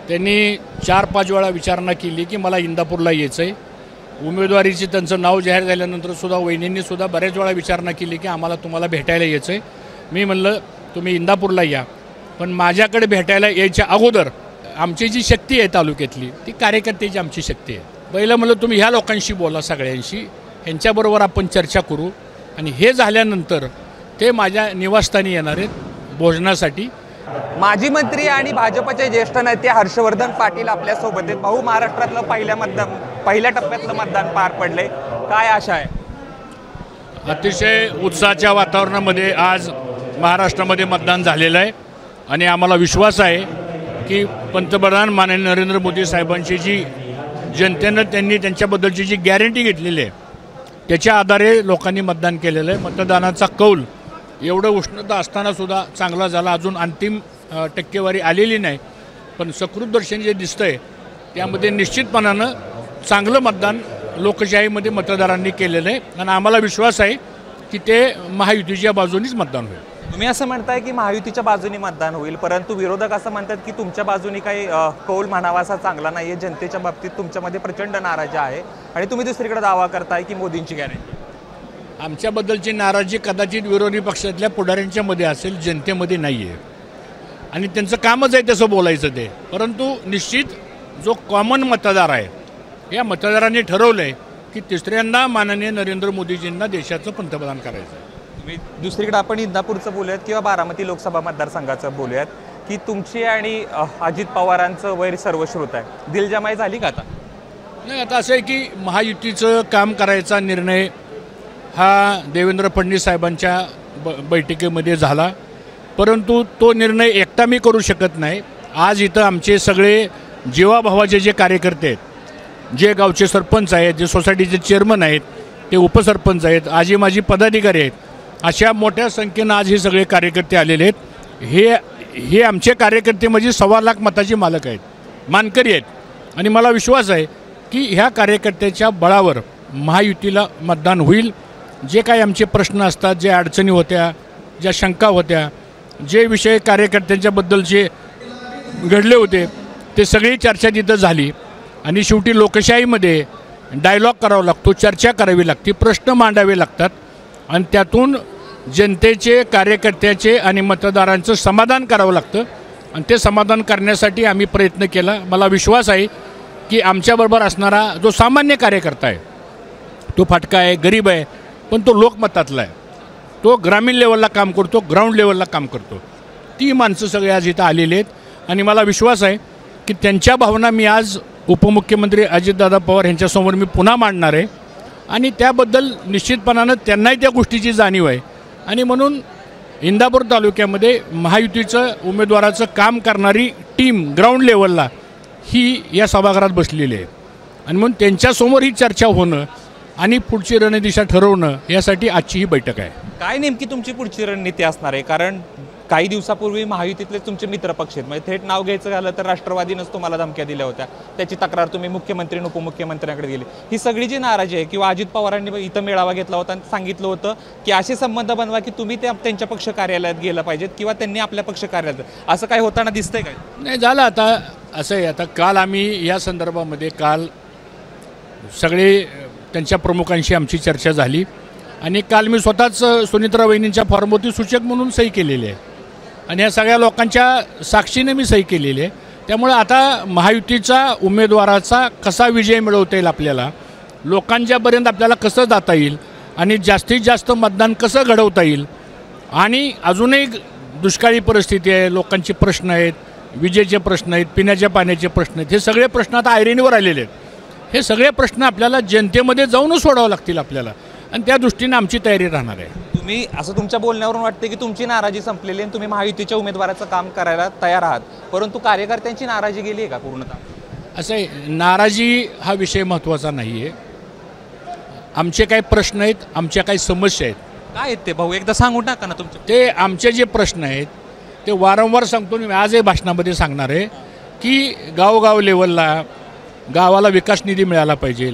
त्यांनी 4-5 वेळा विचारणा केली की मला इंदापूरला यायचं आहे. उमेदवारीची त्यांचं नाव जाहीर झाल्यानंतरसुद्धा वहिनींनीसुद्धा बऱ्याच वेळा विचारणा केली की आम्हाला तुम्हाला भेटायला यायचं आहे. मी म्हणलं तुम्ही इंदापूरला या, पण माझ्याकडे भेटायला यायच्या अगोदर आमची जी शक्ती आहे तालुक्यातली ती कार्यकर्त्याची आमची शक्ती आहे. पहिलं म्हणलं तुम्ही ह्या लोकांशी बोला, सगळ्यांशी, ह्यांच्याबरोबर आपण चर्चा करू आणि हे झाल्यानंतर ते माझ्या निवासस्थानी येणार आहेत भोजनासाठी. माजी मंत्री आणि भाजपचे ज्येष्ठ नेते हर्षवर्धन पाटील आपल्यासोबत आहेत. भाऊ, महाराष्ट्रातलं पहिल्या टप्प्यातलं मतदान पार पडले, काय आशा आहे? अतिशय उत्साहाच्या वातावरणामध्ये आज महाराष्ट्रामध्ये मतदान झालेलं आहे आणि आम्हाला विश्वास आहे की पंतप्रधान माननीय नरेंद्र मोदी साहेबांची जी जनतेनं त्यांच्याबद्दलची जी गॅरंटी घेतलेली आहे त्याच्या आधारे लोकांनी मतदान केलेलं आहे. मतदानाचा कौल एवढं उष्णता असतानासुद्धा चांगला झाला. अजून अंतिम टक्केवारी आलेली नाही, पण सकृत दर्शन जे दिसतंय त्यामध्ये निश्चितपणानं चांगलं मतदान लोकशाहीमध्ये मतदारांनी केलेलं आहे आणि आम्हाला विश्वास आहे की ते महायुतीच्या बाजूनीच मतदान होईल. तुम्ही असं म्हणताय की महायुतीच्या बाजूने मतदान होईल, परंतु विरोधक असं म्हणतात की तुमच्या बाजूने काही कौल म्हणावा असा चांगला नाही आहे, जनतेच्या बाबतीत तुमच्यामध्ये प्रचंड नाराजी आहे आणि तुम्ही दुसरीकडे दावा करताय की मोदींची गॅरंटी. आमच्याबद्दलची नाराजी कदाचित विरोधी पक्षातल्या पुढाऱ्यांच्या मध्ये असेल, जनतेमध्ये नाही आहे आणि त्यांचं कामच आहे तसं बोलायचं ते. परंतु निश्चित जो कॉमन मतदार आहे या मतदारांनी ठरवलं आहे की तिसऱ्यांदा माननीय नरेंद्र मोदीजींना देशाचं पंतप्रधान करायचं आहे. दुसरीकडे आपण इंदापूरचं बोलूयात किंवा बारामती लोकसभा मतदारसंघाचं बोलूयात की तुमची आणि अजित पवारांचं वैर सर्वश्रुत आहे. दिलजमाई झाली का आता? नाही, आता असं आहे की महायुतीचं काम करायचा निर्णय हा देवेंद्र फडणवीस साहेबांच्या बैठकीमध्ये झाला, परंतु तो निर्णय एकटा मी करू शकत नाही. आज इथं आमचे सगळे जीवाभावाचे जे कार्यकर्ते आहेत, जे गावचे सरपंच आहेत, जे सोसायटीचे चेअरमन आहेत, ते उपसरपंच आहेत, आजी माजी पदाधिकारी आहेत, अशा मोठ्या संख्येनं आज हे सगळे कार्यकर्ते आलेले आहेत. हे आमचे कार्यकर्ते म्हणजे 1.25 लाख मताचे मालक आहेत, मानकरी आहेत आणि मला विश्वास आहे की ह्या कार्यकर्त्याच्या बळावर महायुतीला मतदान होईल. जे काही आमचे प्रश्न असतात, जे अडचणी होत्या, ज्या शंका होत्या, जे विषय कार्यकर्त्यांच्याबद्दलचे घडले होते ते सगळी चर्चा तिथं झाली आणि शेवटी लोकशाहीमध्ये डायलॉग करावा लागतो, चर्चा करावी लागते, प्रश्न मांडावे लागतात आणि त्यातून जनतेचे, कार्यकर्त्याचे आणि मतदारांचं समाधान करावं लागतं आणि ते समाधान करण्यासाठी आम्ही प्रयत्न केला. मला विश्वास आहे की आमच्याबरोबर असणारा जो सामान्य कार्यकर्ता आहे तो फाटका आहे, गरीब आहे, पण तो लोकमतातला आहे, तो ग्रामीण लेवलला काम करतो, ग्राउंड लेवलला काम करतो. ती माणसं सगळे आज इथं आलेली आहेत आणि मला विश्वास आहे की त्यांच्या भावना मी आज उपमुख्यमंत्री अजितदादा पवार यांच्यासमोर मी पुन्हा मांडणार आहे आणि त्याबद्दल निश्चितपणानं त्यांनाही त्या गोष्टीची जाणीव आहे आणि म्हणून इंदापूर तालुक्यामध्ये महायुतीचं उमेदवाराचं काम करणारी टीम ग्राउंड लेवलला ही या सभागृहात बसलेली आहे आणि म्हणून त्यांच्यासमोर ही चर्चा होणं आणि पुढची रणनीती ठरवणं यासाठी आजची ही बैठक आहे. काय नेमकी तुमची पुढची रणनीती असणार आहे? कारण काही दिवसापूर्वी महायुतीतले तुमचे मित्रपक्ष आहेत, म्हणजे थेट नाव घ्यायचं झालं तर राष्ट्रवादीनंच तुम्हाला धमक्या दिल्या होत्या, त्याची तक्रार तुम्ही मुख्यमंत्री आणि उपमुख्यमंत्र्यांकडे गेली. ही सगळी जी नाराजी आहे किंवा अजित पवारांनी इथं मेळावा घेतला होता आणि सांगितलं होतं की असे संबंध बनवा की तुम्ही त्यांच्या पक्ष कार्यालयात गेलं पाहिजेत किंवा त्यांनी आपल्या पक्ष कार्यालयात, असं काय होताना दिसतंय काय? नाही झालं. आता असं आहे, आता काल आम्ही या संदर्भामध्ये सगळे त्यांच्या प्रमुखांशी आमची चर्चा झाली आणि काल मी स्वतःच सुनित्रा वहिनींच्या फॉर्मवरती सूचक म्हणून सही केलेली आहे आणि या सगळ्या लोकांच्या साक्षीने मी सही केलेली आहे. त्यामुळे आता महायुतीचा उमेदवाराचा कसा विजय मिळवता येईल, आपल्याला लोकांच्यापर्यंत आपल्याला कसं जाता येईल आणि जास्तीत जास्त मतदान कसं घडवता येईल आणि अजूनही दुष्काळी परिस्थिती आहे, लोकांचे प्रश्न आहेत, विजेचे प्रश्न आहेत, पिण्याच्या पाण्याचे प्रश्न आहेत, हे सगळे प्रश्न आता ऐरणीवर आलेले आहेत. हे सगळे प्रश्न आपल्याला जनतेमध्ये जाऊनच सोडावं लागतील आपल्याला आणि त्या दृष्टीने आमची तयारी राहणार आहे. तुम्ही असं तुमच्या बोलण्यावरून वाटते की तुमची नाराजी संपलेली आणि तुम्ही महायुतीच्या उमेदवाराचं काम करायला तयार आहात, परंतु कार्यकर्त्यांची नाराजी गेली आहे का पूर्णतः? असं आहे, नाराजी हा विषय महत्त्वाचा नाही आहे. आमचे काही प्रश्न आहेत, आमच्या काही समस्या आहेत. काय आहेत ते भाऊ, एकदा सांगून टाका ना तुमचे. ते आमचे जे प्रश्न आहेत ते वारंवार सांगतो मी, आजही भाषणामध्ये सांगणार आहे की गावगाव लेवलला गावाला विकास निधी मिळाला पाहिजे,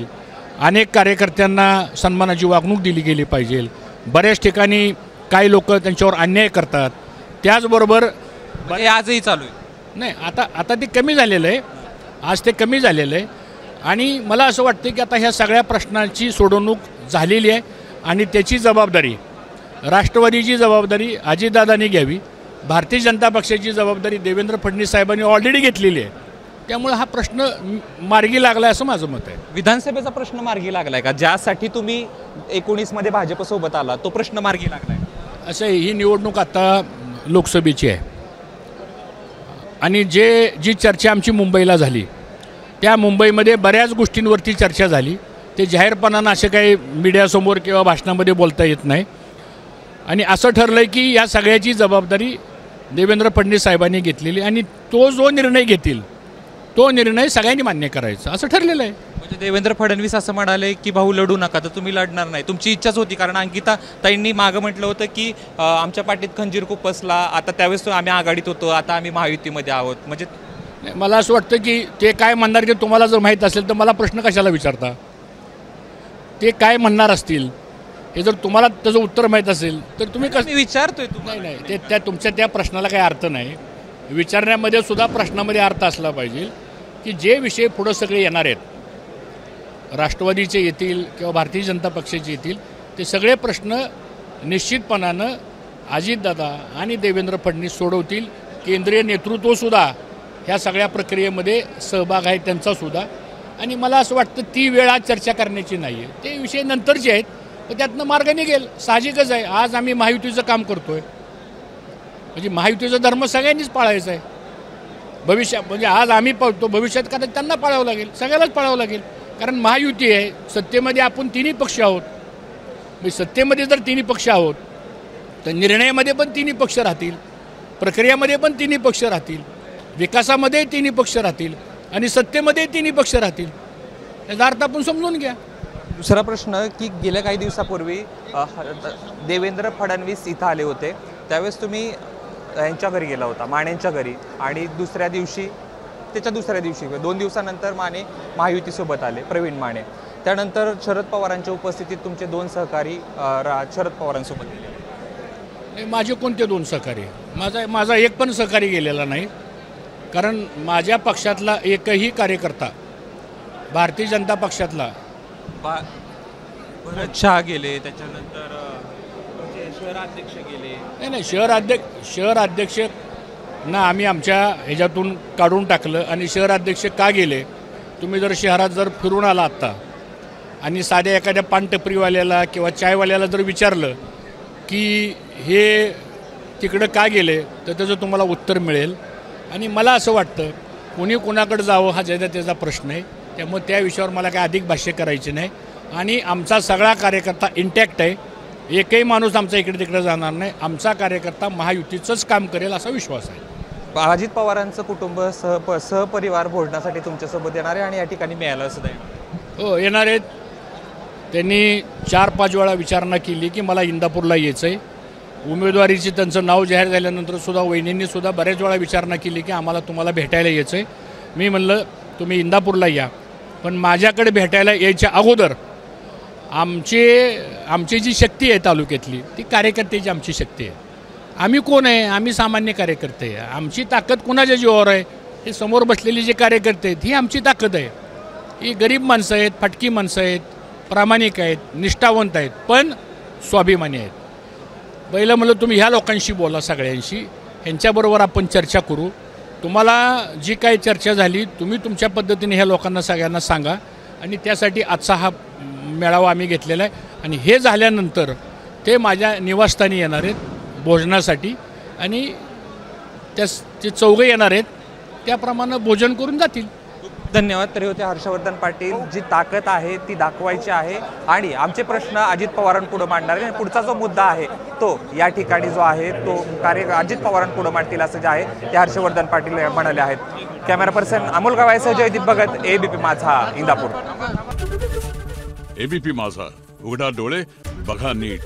अनेक कार्यकर्त्यांना सन्मानाची वागणूक दिली गेली पाहिजे. बऱ्याच ठिकाणी काही लोक त्यांच्यावर अन्याय करतात, त्याचबरोबर आजही चालू आहे. नाही, आता ते कमी झालेलं आहे. आज ते कमी झालेलं आहे आणि मला असं वाटतं की आता ह्या सगळ्या प्रश्नांची सोडवणूक झालेली आहे आणि त्याची जबाबदारी राष्ट्रवादीची जबाबदारी अजितदादांनी घ्यावी. भारतीय जनता पक्षाची जबाबदारी देवेंद्र फडणवीस साहेबांनी ऑलरेडी घेतलेली आहे. त्यामुळे हा प्रश्न मार्गी लागला असं माझं मत आहे. विधानसभेचा प्रश्न मार्गी लागलाय का? ज्यासाठी तुम्ही 19 मध्ये भाजपसोबत आला तो प्रश्न मार्गी लागलाय? असं ही निवडणूक आता लोकसभेची आहे आणि जी चर्चा आमची मुंबईला झाली त्या मुंबईमध्ये बऱ्याच गोष्टींवरती चर्चा झाली. ते जाहीरपणानं असे काही मीडियासमोर किंवा भाषणामध्ये बोलता येत नाही आणि असं ठरलं की या सगळ्याची जबाबदारी देवेंद्र फडणवीस साहेबांनी घेतलेली आणि तो जो निर्णय घेतील तो निर्णय सगळ्यांनी मान्य करायचा असं ठरलेलं आहे. म्हणजे देवेंद्र फडणवीस असं म्हणाले की भाऊ लढू नका, तर तुम्ही लढणार नाही, तुमची इच्छाच होती? कारण अंकिता ताईंनी मागं म्हटलं होतं की आमच्या पाठीत खंजीर खूप बसला, आता त्यावेळेस आम्ही आघाडीत होतो, आता आम्ही महायुतीमध्ये आहोत. म्हणजे मला असं वाटतं की ते काय म्हणणार की तुम्हाला जर माहीत असेल तर मला प्रश्न कशाला विचारता? ते काय म्हणणार असतील हे जर तुम्हाला त्याचं उत्तर माहीत असेल तर तुम्ही कसं विचारतोय? नाही, ते तुमच्या त्या प्रश्नाला काही अर्थ नाही. विचारण्यामध्ये सुद्धा प्रश्नामध्ये अर्थ असला पाहिजे की जे विषय पुढं सगळे येणार आहेत राष्ट्रवादीचे येतील किंवा भारतीय जनता पक्षाचे येतील ते सगळे प्रश्न निश्चितपणानं अजितदादा आणि देवेंद्र फडणवीस सोडवतील. केंद्रीय नेतृत्वसुद्धा ह्या सगळ्या प्रक्रियेमध्ये सहभाग आहे त्यांचासुद्धा आणि मला असं वाटतं ती वेळ आज चर्चा करण्याची नाही आहे. ते विषय नंतरचे आहेत तर त्यातनं मार्ग निघेल. साहजिकच आहे. आज आम्ही महायुतीचं काम करतो आहे म्हणजे महायुतीचा धर्म सगळ्यांनीच पाळायचा आहे. भविष्यात म्हणजे आज आम्ही पाळतो, भविष्यात कारण त्यांना पाळावं लागेल, सगळ्यालाच पाळावं लागेल. कारण महायुती आहे, सत्तेमध्ये आपण तिन्ही पक्ष आहोत. म्हणजे सत्तेमध्ये जर तिन्ही पक्ष आहोत तर निर्णयामध्ये पण तिन्ही पक्ष राहतील, प्रक्रियामध्ये पण तिन्ही पक्ष राहतील, विकासामध्ये तिन्ही पक्ष राहतील आणि सत्तेमध्ये तिन्ही पक्ष राहतील. याचा अर्थ आपण समजून घ्या. दुसरा प्रश्न की गेल्या काही दिवसापूर्वी देवेंद्र फडणवीस इथं आले होते, त्यावेळेस तुम्ही यांच्या घरी गेला होता, मानेंच्या घरी, आणि त्याच्या दुसऱ्या दिवशी 2 दिवसानंतर माने महायुतीसोबत आले, प्रवीण माने. त्यानंतर शरद पवारांच्या उपस्थितीत तुमचे 2 सहकारी शरद पवारांसोबत गेले. माझे कोणते 2 सहकारी? माझा एक पण सहकारी गेलेला नाही. कारण माझ्या पक्षातला एकही कार्यकर्ता भारतीय जनता पक्षातला शहा गेले, त्याच्यानंतर शहराध्यक्ष गेले. नाही, शहराध्यक्ष ना आम्ही आमच्या ह्याच्यातून काढून टाकलं. आणि शहराध्यक्ष का गेले? तुम्ही जर शहरात जर फिरून आला आत्ता आणि साध्या एखाद्या पानटपरीवाल्याला किंवा चायवाल्याला जर विचारलं की हे तिकडं का गेले तर त्याचं तुम्हाला उत्तर मिळेल. आणि मला असं वाटतं कोणी कोणाकडे जावं हा त्याचा प्रश्न आहे. त्यामुळे त्या विषयावर मला काय अधिक भाष्य करायचे नाही. आणि आमचा सगळा कार्यकर्ता इंटॅक्ट आहे. एकही माणूस आमचा इकडे तिकडे जाणार नाही. आमचा कार्यकर्ता महायुतीचंच काम करेल असा विश्वास आहे. अजित पवारांचं कुटुंब सहपरिवार भोजनासाठी तुमच्यासोबत येणार आहे आणि या ठिकाणी मिळालं सुद्धा हो येणार आहेत. त्यांनी 4-5 वेळा विचारणा केली की मला इंदापूरला यायचं आहे. उमेदवारीची त्यांचं नाव जाहीर झाल्यानंतर सुद्धा वहिनींनी सुद्धा बऱ्याच वेळा विचारणा केली की आम्हाला तुम्हाला भेटायला यायचं आहे. मी म्हणलं तुम्ही इंदापूरला या, पण माझ्याकडे भेटायला यायच्या अगोदर आमची जी शक्ती आहे तालुक्यातली ती कार्यकर्त्याची आमची शक्ती आहे. आम्ही कोण आहे? आम्ही सामान्य कार्यकर्ते आहे. आमची ताकद कुणाच्या जीवावर आहे? हे समोर बसलेली जे कार्यकर्ते आहेत ही आमची ताकद आहे. ही गरीब माणसं आहेत, फाटकी माणसं आहेत, प्रामाणिक आहेत, निष्ठावंत आहेत, पण स्वाभिमानी आहेत. पहिलं म्हणलं तुम्ही ह्या लोकांशी बोला, सगळ्यांशी, ह्यांच्याबरोबर आपण चर्चा करू. तुम्हाला जी काही चर्चा झाली तुम्ही तुमच्या पद्धतीने ह्या लोकांना सगळ्यांना सांगा. आणि त्यासाठी आजचा हा मेळावा आम्ही घेतलेला आहे. आणि हे झाल्यानंतर ते माझ्या निवासस्थानी येणार आहेत भोजनासाठी आणि ते चौघे येणार आहेत. त्याप्रमाणे भोजन करून जातील. धन्यवाद. तरी होते हर्षवर्धन पाटील. जी ताकद आहे ती दाखवायची आहे आणि आमचे प्रश्न अजित पवारांपुढे मांडणार आहे. पुढचा जो मुद्दा आहे तो या ठिकाणी जो आहे तो अजित पवारांपुढे मांडतील असं जे आहे ते हर्षवर्धन पाटील म्हणाले आहेत. कॅमेरा पर्सन अमोल गवायसह जयदीप भगत, एबीपी माझा, इंदापूर. एबीपी माझा, उघडा डोळे बघा नीट.